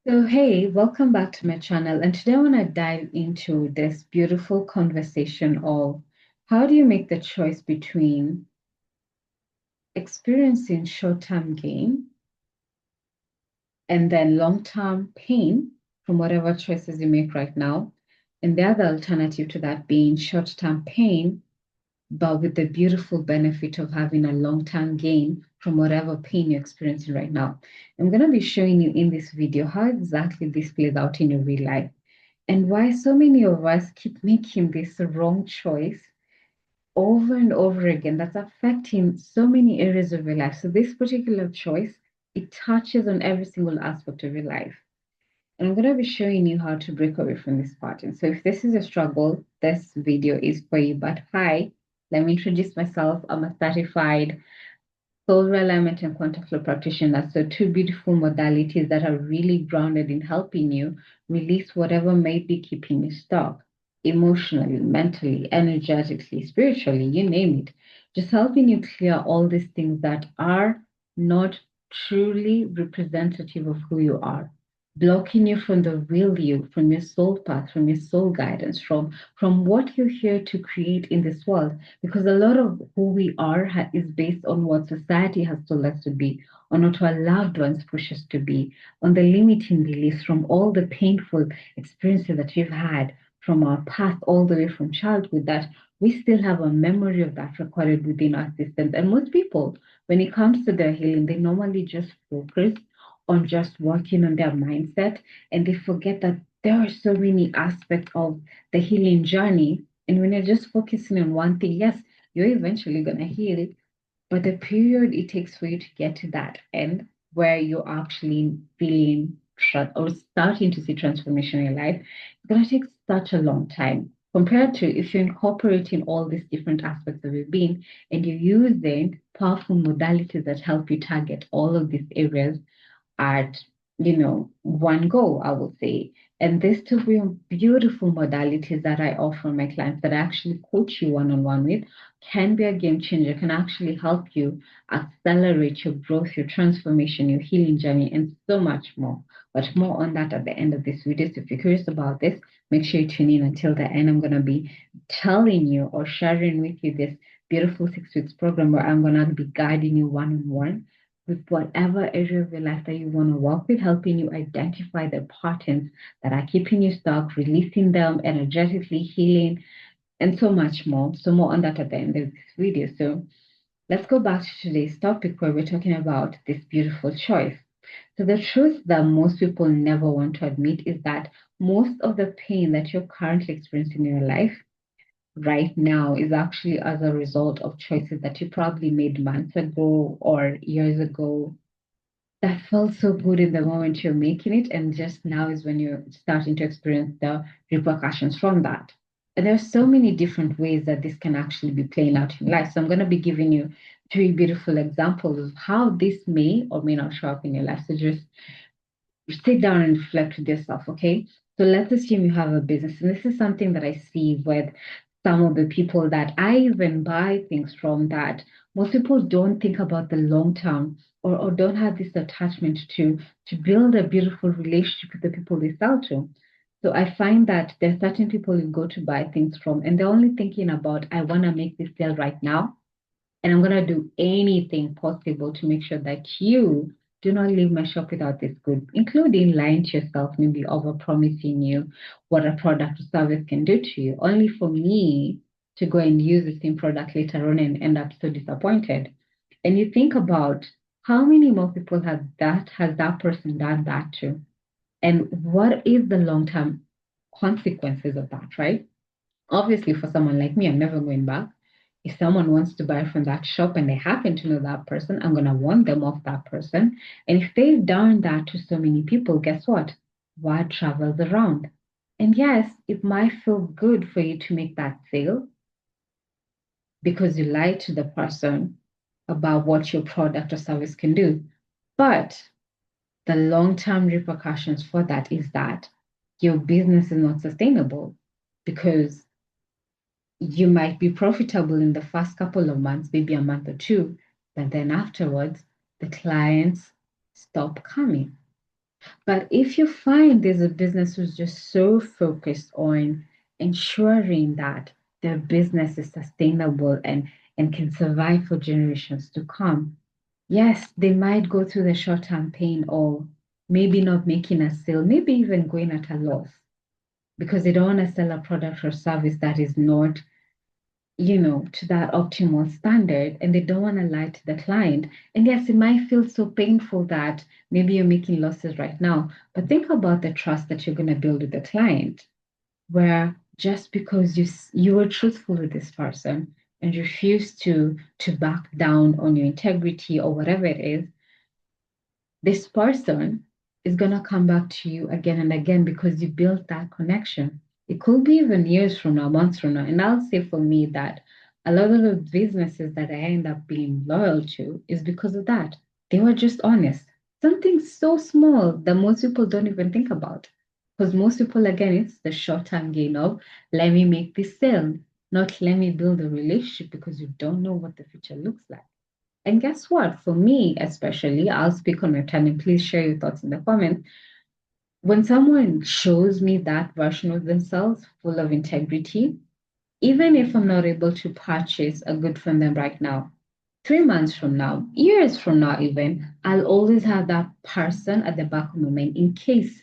So, hey, welcome back to my channel. And today I want to dive into this beautiful conversation of how do you make the choice between experiencing short-term gain and then long-term pain from whatever choices you make right now. And the other alternative to that being short-term pain, but with the beautiful benefit of having a long-term gain from whatever pain you're experiencing right now. I'm going to be showing you in this video how exactly this plays out in your real life and why so many of us keep making this wrong choice over and over again that's affecting so many areas of your life. So this particular choice, it touches on every single aspect of your life. And I'm going to be showing you how to break away from this pattern. So if this is a struggle, this video is for you. But hi, let me introduce myself. I'm a certified soul alignment and quantum flow practitioner. So two beautiful modalities that are really grounded in helping you release whatever may be keeping you stuck emotionally, mentally, energetically, spiritually, you name it. Just helping you clear all these things that are not truly representative of who you are, blocking you from the real you, from your soul path, from your soul guidance, from what you're here to create in this world. Because a lot of who we are is based on what society has told us to be, on what our loved ones push us to be, on the limiting beliefs from all the painful experiences that we've had from our past, all the way from childhood, that we still have a memory of that recorded within our systems. And most people, when it comes to their healing, they normally just focus on just working on their mindset, and they forget that there are so many aspects of the healing journey. And when you're just focusing on one thing, yes, you're eventually going to heal, but the period it takes for you to get to that end where you're actually feeling or starting to see transformation in your life, it's going to take such a long time compared to if you're incorporating all these different aspects of your being and you're using powerful modalities that help you target all of these areas at one go, I would say. And these two beautiful modalities that I offer my clients that I actually coach you one-on-one with can be a game changer, can actually help you accelerate your growth, your transformation, your healing journey, and so much more. But more on that at the end of this video. So if you're curious about this, make sure you tune in until the end. I'm going to be telling you or sharing with you this beautiful 6 weeks program where I'm going to be guiding you one-on-one with whatever area of your life that you want to work with, helping you identify the patterns that are keeping you stuck, releasing them, energetically healing, and so much more. So more on that at the end of this video. So let's go back to today's topic where we're talking about this beautiful choice. So the truth that most people never want to admit is that most of the pain that you're currently experiencing in your life right now is actually as a result of choices that you probably made months ago or years ago that felt so good in the moment you're making it, and just now is when you're starting to experience the repercussions from that. And there's so many different ways that this can actually be playing out in life. So I'm going to be giving you three beautiful examples of how this may or may not show up in your life. So just sit down and reflect with yourself, okay? So let's assume you have a business, and this is something that I see with some of the people that I even buy things from, that most people don't think about the long term, or don't have this attachment to build a beautiful relationship with the people they sell to. So I find that there are certain people you go to buy things from, and they're only thinking about, I want to make this sale right now. And I'm going to do anything possible to make sure that you do not leave my shop without this good, including lying to yourself, maybe over promising you what a product or service can do to you, only for me to go and use the same product later on and end up so disappointed. And you think about how many more people has that person done that to? And what is the long-term consequences of that, right? Obviously, for someone like me, I'm never going back. If someone wants to buy from that shop and they happen to know that person, I'm going to warn them of that person. And if they've done that to so many people, guess what? Word travels around. And yes, it might feel good for you to make that sale because you lied to the person about what your product or service can do. But the long-term repercussions for that is that your business is not sustainable because you might be profitable in the first couple of months, maybe a month or two, but then afterwards, the clients stop coming. But if you find there's a business who's just so focused on ensuring that their business is sustainable and can survive for generations to come, yes, they might go through the short-term pain or maybe not making a sale, maybe even going at a loss because they don't want to sell a product or service that is not, to that optimal standard, and they don't want to lie to the client. And yes, it might feel so painful that maybe you're making losses right now, but think about the trust that you're going to build with the client, where just because you were truthful with this person and refused to back down on your integrity or whatever it is, this person is going to come back to you again and again because you built that connection. It could be even years from now, months from now. And I'll say for me that a lot of the businesses that I end up being loyal to is because of that. They were just honest. Something so small that most people don't even think about. Because most people, again, it's the short term gain of let me make this sale, not let me build a relationship because you don't know what the future looks like. And guess what? For me, especially, I'll speak on my time and please share your thoughts in the comments. When someone shows me that version of themselves, full of integrity, even if I'm not able to purchase a good from them right now, 3 months from now, years from now, even, I'll always have that person at the back of my mind in case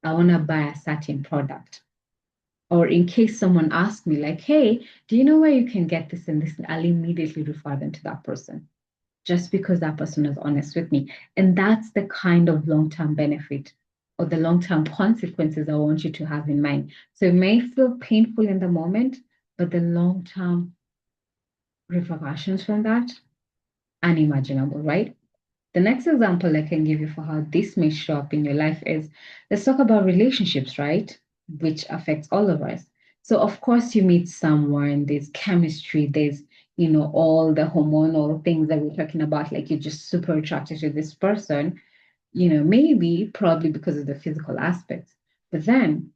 I want to buy a certain product. Or in case someone asks me, like, hey, do you know where you can get this and this? I'll immediately refer them to that person just because that person is honest with me. And that's the kind of long term benefit or the long term consequences I want you to have in mind. So it may feel painful in the moment, but the long term repercussions from that, unimaginable, right? The next example I can give you for how this may show up in your life is let's talk about relationships, right? Which affects all of us. So, of course, you meet someone, there's chemistry, there's, all the hormonal things that we're talking about, like you're just super attracted to this person, maybe probably because of the physical aspects. But then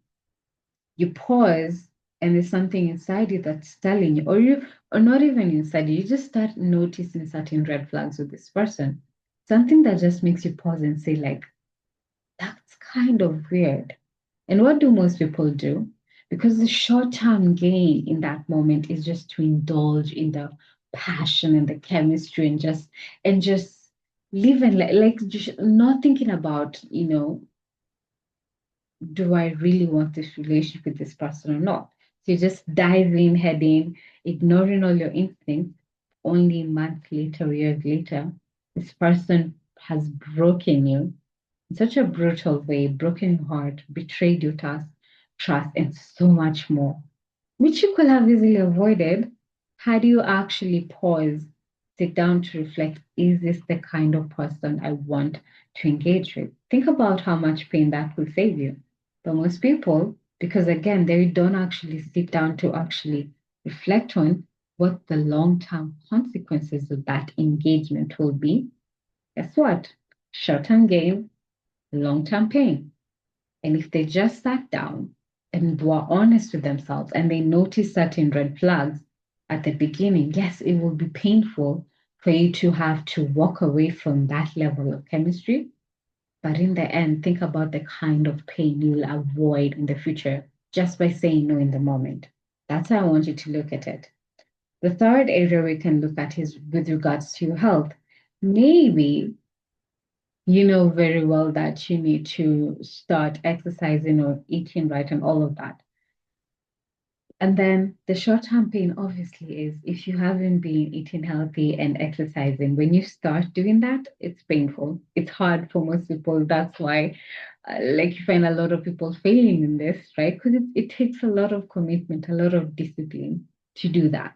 you pause and there's something inside you that's telling you, or not even inside you, you just start noticing certain red flags with this person. Something that just makes you pause and say, like, that's kind of weird. And what do most people do? Because the short-term gain in that moment is just to indulge in the passion and the chemistry and just live and like just not thinking about, do I really want this relationship with this person or not? So you just dive in, head in, ignoring all your instincts. Only months later, years later, this person has broken you in such a brutal way, broken your heart, betrayed your trust, and so much more, which you could have easily avoided had you actually paused, sit down to reflect, is this the kind of person I want to engage with? Think about how much pain that will save you. But most people, because again, they don't actually sit down to actually reflect on what the long-term consequences of that engagement will be, guess what? Short-term gain, long-term pain. And if they just sat down and were honest with themselves and they noticed certain red flags at the beginning, yes, it will be painful for you to have to walk away from that level of chemistry. But in the end, think about the kind of pain you'll avoid in the future just by saying no in the moment. That's how I want you to look at it. The third area we can look at is with regards to your health. Maybe you know very well that you need to start exercising or eating right and all of that. And then the short-term pain obviously is if you haven't been eating healthy and exercising, when you start doing that, it's painful. It's hard for most people. That's why, like, you find a lot of people failing in this, right? Because it takes a lot of commitment, a lot of discipline to do that.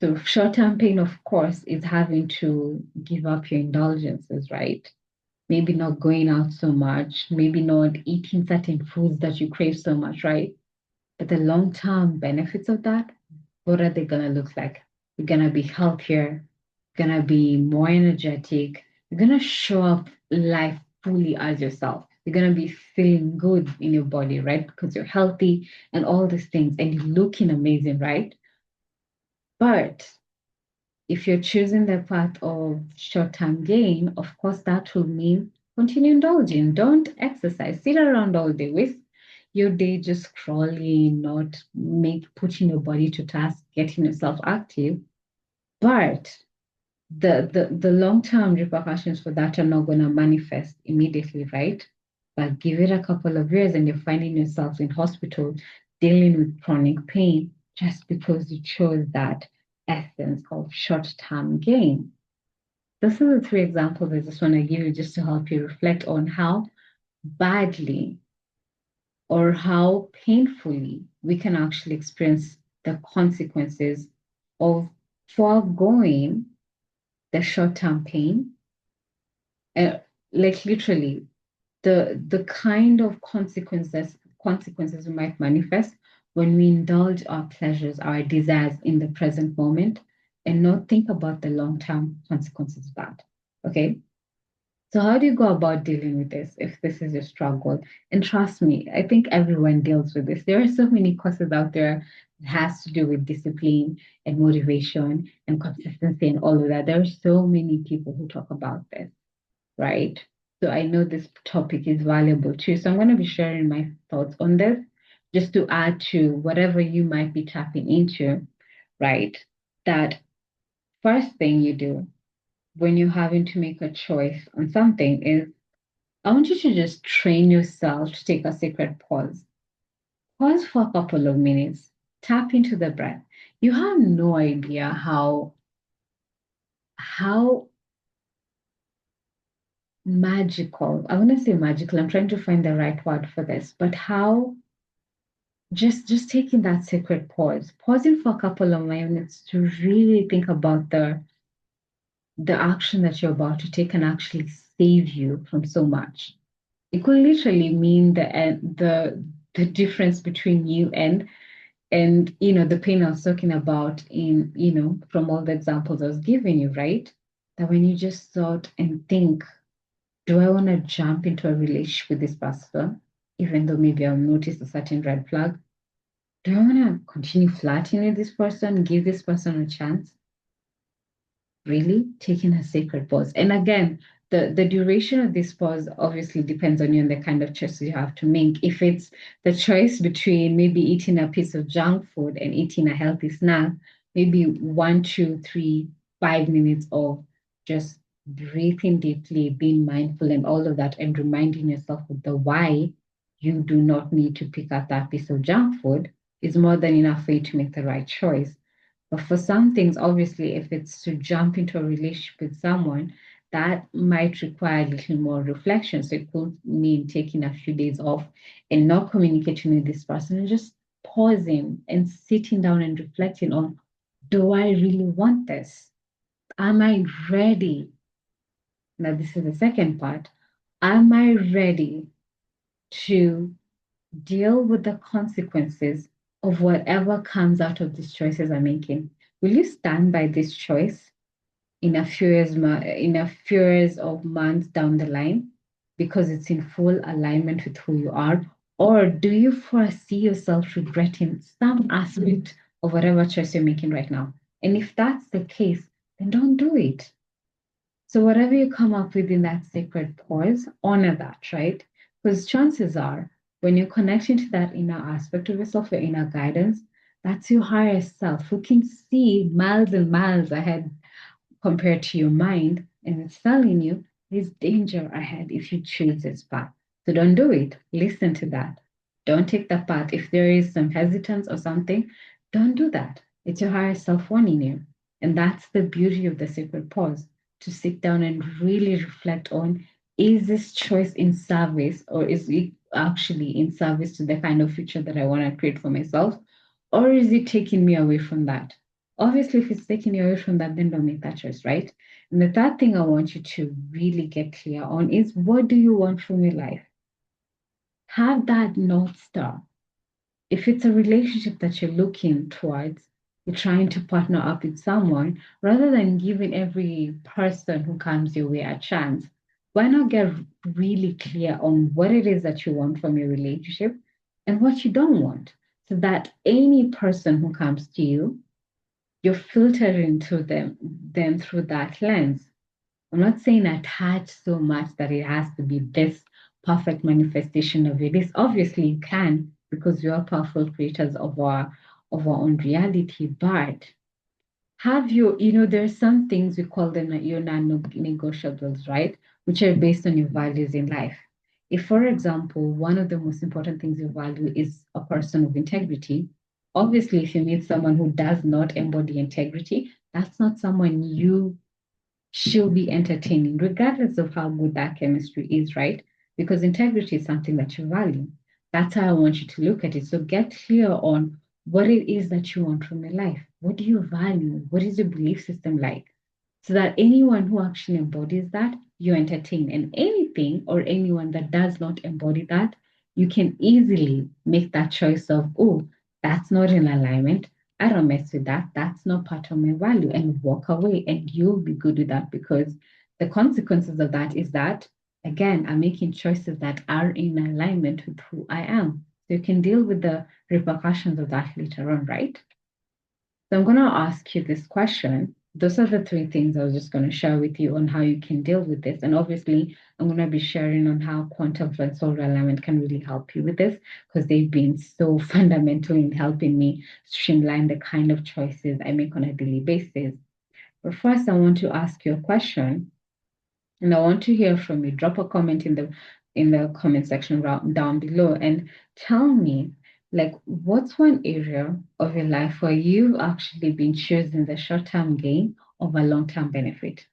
So short-term pain, of course, is having to give up your indulgences, right? Maybe not going out so much, maybe not eating certain foods that you crave so much, right? But the long term benefits of that, what are they going to look like? You're going to be healthier, going to be more energetic, you're going to show up life fully as yourself. You're going to be feeling good in your body, right? Because you're healthy and all these things, and you're looking amazing, right? But if you're choosing the path of short term gain, of course, that will mean continue indulging. Don't exercise. Sit around all day with your day just scrolling, not putting your body to task, getting yourself active. But the long-term repercussions for that are not going to manifest immediately, right? But give it a couple of years and you're finding yourself in hospital dealing with chronic pain just because you chose that essence of short-term gain. Those are the three examples I just want to give you just to help you reflect on how badly or how painfully we can actually experience the consequences of foregoing the short-term pain. Uh, like literally, the kind of consequences we might manifest when we indulge our pleasures, our desires in the present moment, and not think about the long-term consequences of that. Okay. So how do you go about dealing with this if this is your struggle? And trust me, I think everyone deals with this. There are so many courses out there that has to do with discipline and motivation and consistency and all of that. There are so many people who talk about this, right? So I know this topic is valuable too. So I'm going to be sharing my thoughts on this just to add to whatever you might be tapping into, right? That first thing you do when you're having to make a choice on something is I want you to just train yourself to take a sacred pause. Pause for a couple of minutes. Tap into the breath. You have no idea how magical. I want to say magical. I'm trying to find the right word for this, but how just taking that sacred pause, pausing for a couple of minutes to really think about the action that you're about to take and actually save you from so much. It could literally mean the difference between you and the pain I was talking about in from all the examples I was giving you, right? That when you just thought and think, do I want to jump into a relationship with this person, even though maybe I'll notice a certain red flag? Do I want to continue flirting with this person, give this person a chance? Really taking a sacred pause. And again, the duration of this pause obviously depends on you and the kind of choices you have to make. If it's the choice between maybe eating a piece of junk food and eating a healthy snack, maybe 1, 2, 3, 5 minutes of just breathing deeply, being mindful and all of that, and reminding yourself of the why you do not need to pick up that piece of junk food is more than enough for you to make the right choice. But for some things, obviously, if it's to jump into a relationship with someone, that might require a little more reflection. So it could mean taking a few days off and not communicating with this person and just pausing and sitting down and reflecting on, do I really want this? Am I ready? Now, this is the second part. Am I ready to deal with the consequences of whatever comes out of these choices I'm making? Will you stand by this choice in a few years of months down the line because it's in full alignment with who you are? Or do you foresee yourself regretting some aspect of whatever choice you're making right now? And if that's the case, then don't do it. So whatever you come up with in that sacred pause, honor that, right? Because chances are, when you're connecting to that inner aspect of yourself, your inner guidance, that's your higher self who can see miles and miles ahead compared to your mind, and it's telling you there's danger ahead if you choose this path. So don't do it. Listen to that. Don't take that path. If there is some hesitance or something, don't do that. It's your higher self warning you. And that's the beauty of the sacred pause to sit down and really reflect on, is this choice in service or is it actually in service to the kind of future that I want to create for myself? Or is it taking me away from that? Obviously, if it's taking you away from that, then don't make that choice, right? And the third thing I want you to really get clear on is, what do you want from your life? Have that North Star. If it's a relationship that you're looking towards, you're trying to partner up with someone, rather than giving every person who comes your way a chance, why not get really clear on what it is that you want from your relationship and what you don't want? So that any person who comes to you, you're filtering through them through that lens. I'm not saying attach so much that it has to be this perfect manifestation of it. This obviously you can because we are powerful creators of our own reality, but have there's some things we call them your non-negotiables, right? Which are based on your values in life. If, for example, one of the most important things you value is a person of integrity, obviously, if you meet someone who does not embody integrity, that's not someone you she'll be entertaining, regardless of how good that chemistry is, right? Because integrity is something that you value. That's how I want you to look at it. So get clear on what it is that you want from your life. What do you value? What is your belief system like? So that anyone who actually embodies that, you entertain. And anything or anyone that does not embody that, you can easily make that choice of, oh, that's not in alignment. I don't mess with that. That's not part of my value, and walk away. And you'll be good with that because the consequences of that is that, again, I'm making choices that are in alignment with who I am. So you can deal with the repercussions of that later on, right? So I'm going to ask you this question. Those are the three things I was just going to share with you on how you can deal with this. And obviously, I'm going to be sharing on how quantum flow and soul alignment can really help you with this because they've been so fundamental in helping me streamline the kind of choices I make on a daily basis. But first, I want to ask you a question. And I want to hear from you. Drop a comment in the comment section down below and tell me, like, what's one area of your life where you've actually been choosing the short-term gain over long-term benefit?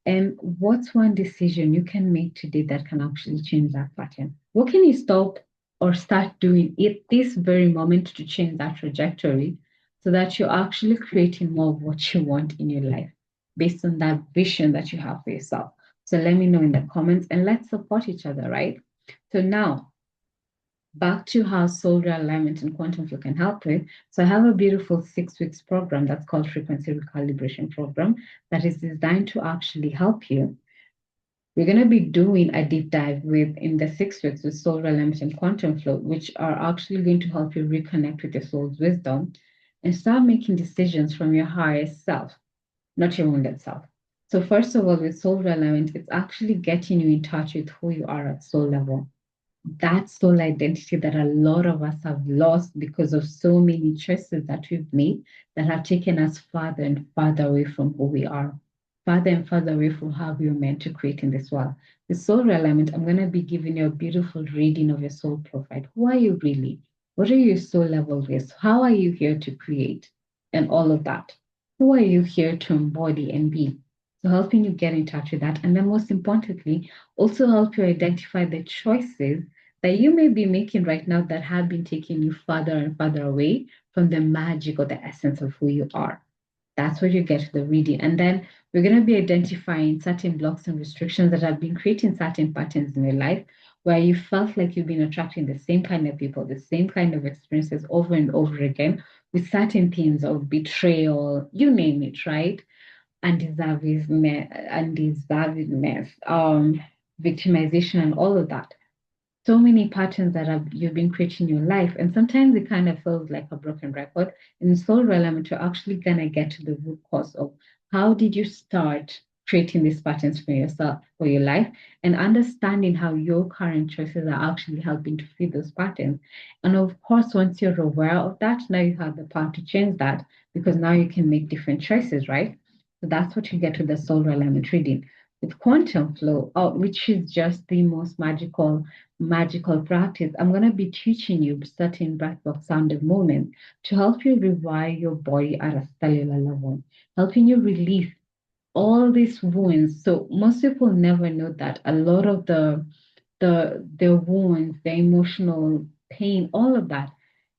And what's one decision you can make today that can actually change that pattern? What can you stop or start doing at this very moment to change that trajectory so that you're actually creating more of what you want in your life based on that vision that you have for yourself? So let me know in the comments and let's support each other, right? So now back to how soul realignment and quantum flow can help with. So I have a beautiful 6 weeks program that's called Frequency Recalibration Program that is designed to actually help you. We're going to be doing a deep dive with in the 6 weeks with soul alignment and quantum flow, which are actually going to help you reconnect with your soul's wisdom and start making decisions from your highest self, not your wounded self. So first of all, with soul alignment, it's actually getting you in touch with who you are at soul level, that soul identity that a lot of us have lost because of so many choices that we've made that have taken us farther and farther away from who we are, farther and farther away from how we were meant to create in this world. With soul realignment, I'm going to be giving you a beautiful reading of your soul profile. Who are you really? What are your soul level risks? How are you here to create? And all of that. Who are you here to embody and be? So helping you get in touch with that. And then most importantly, also help you identify the choices that you may be making right now that have been taking you further and further away from the magic or the essence of who you are. That's where you get to the reading. And then we're going to be identifying certain blocks and restrictions that have been creating certain patterns in your life where you felt like you've been attracting the same kind of people, the same kind of experiences over and over again with certain themes of betrayal, you name it, right? Undeservedness, victimization, and all of that, so many patterns that have you've been creating in your life. And sometimes it kind of feels like a broken record. And it's so relevant to actually gonna get to the root cause of how did you start creating these patterns for yourself, for your life, and understanding how your current choices are actually helping to feed those patterns. And of course, once you're aware of that, now you have the power to change that because now you can make different choices, right? So that's what you get with the soul alignment reading. With quantum flow, which is just the most magical practice, I'm going to be teaching you certain breathwork sounded movements to help you rewire your body at a cellular level, helping you release all these wounds. So most people never know that a lot of the wounds, the emotional pain, all of that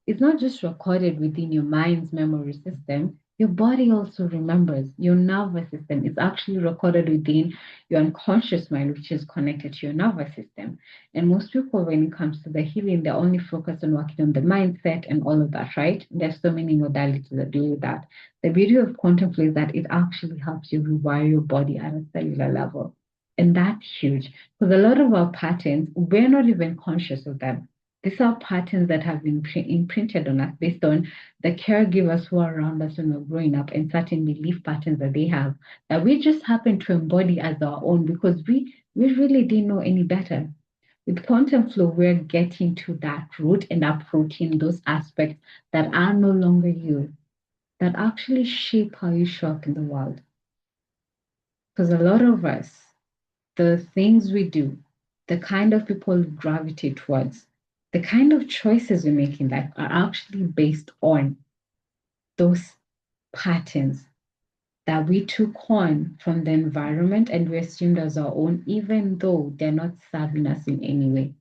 is not just recorded within your mind's memory system. Your body also remembers. Your nervous system is actually recorded within your unconscious mind, which is connected to your nervous system. And most people, when it comes to the healing, they're only focused on working on the mindset and all of that, right? There's so many modalities that do with that. The beauty of quantum flow is that it actually helps you rewire your body at a cellular level. And that's huge because a lot of our patterns, we're not even conscious of them. These are patterns that have been imprinted on us based on the caregivers who are around us when we're growing up and certain belief patterns that they have that we just happen to embody as our own because we really didn't know any better. With quantum flow, we're getting to that root and uprooting those aspects that are no longer you, that actually shape how you show up in the world. Because a lot of us, the things we do, the kind of people we gravitate towards, the kind of choices we make in life are actually based on those patterns that we took on from the environment and we assumed as our own, even though they're not serving us in any way.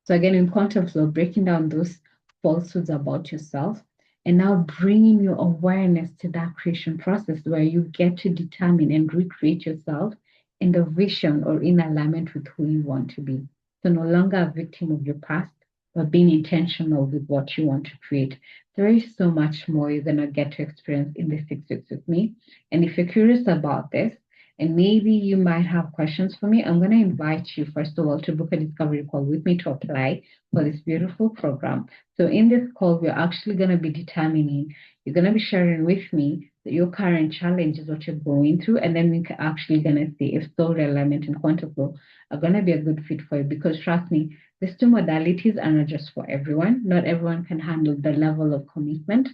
So again, in quantum flow, breaking down those falsehoods about yourself and now bringing your awareness to that creation process where you get to determine and recreate yourself in the vision or in alignment with who you want to be. So no longer a victim of your past, but being intentional with what you want to create. There is so much more you're going to get to experience in the 6 weeks with me. And if you're curious about this, and maybe you might have questions for me. I'm going to invite you, first of all, to book a discovery call with me to apply for this beautiful program. So, in this call, we're actually going to be determining, you're going to be sharing with me your current challenges, what you're going through, and then we're actually going to see if soul alignment and quantum flow are going to be a good fit for you. Because trust me, these two modalities are not just for everyone. Not everyone can handle the level of commitment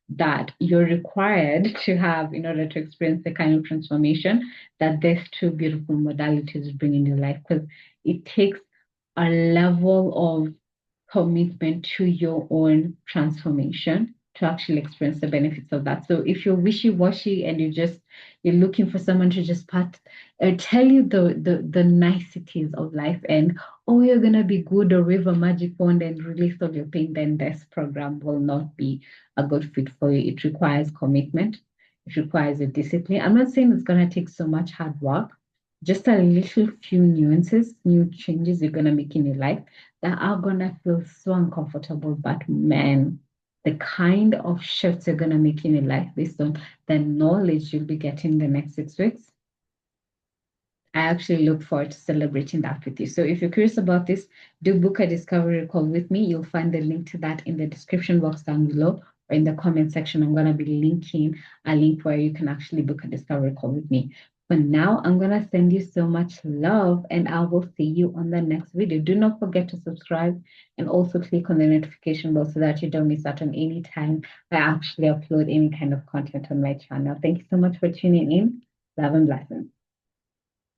that you're required to have in order to experience the kind of transformation that these two beautiful modalities bring in your life, because it takes a level of commitment to your own transformation to actually experience the benefits of that. So if you're wishy-washy and you're looking for someone to just tell you the niceties of life and oh you're gonna be good or wave a magic wand and release all your pain, then this program will not be a good fit for you. It requires commitment. It requires a discipline. I'm not saying it's gonna take so much hard work, just a little few nuances, new changes you're gonna make in your life that are gonna feel so uncomfortable. But man, the kind of shifts you're gonna make in your life based on the knowledge you'll be getting the next 6 weeks, I actually look forward to celebrating that with you. So if you're curious about this, do book a discovery call with me. You'll find the link to that in the description box down below or in the comment section. I'm going to be linking a link where you can actually book a discovery call with me. For now, I'm going to send you so much love and I will see you on the next video. Do not forget to subscribe and also click on the notification bell so that you don't miss out on any time I actually upload any kind of content on my channel. Thank you so much for tuning in. Love and blessings.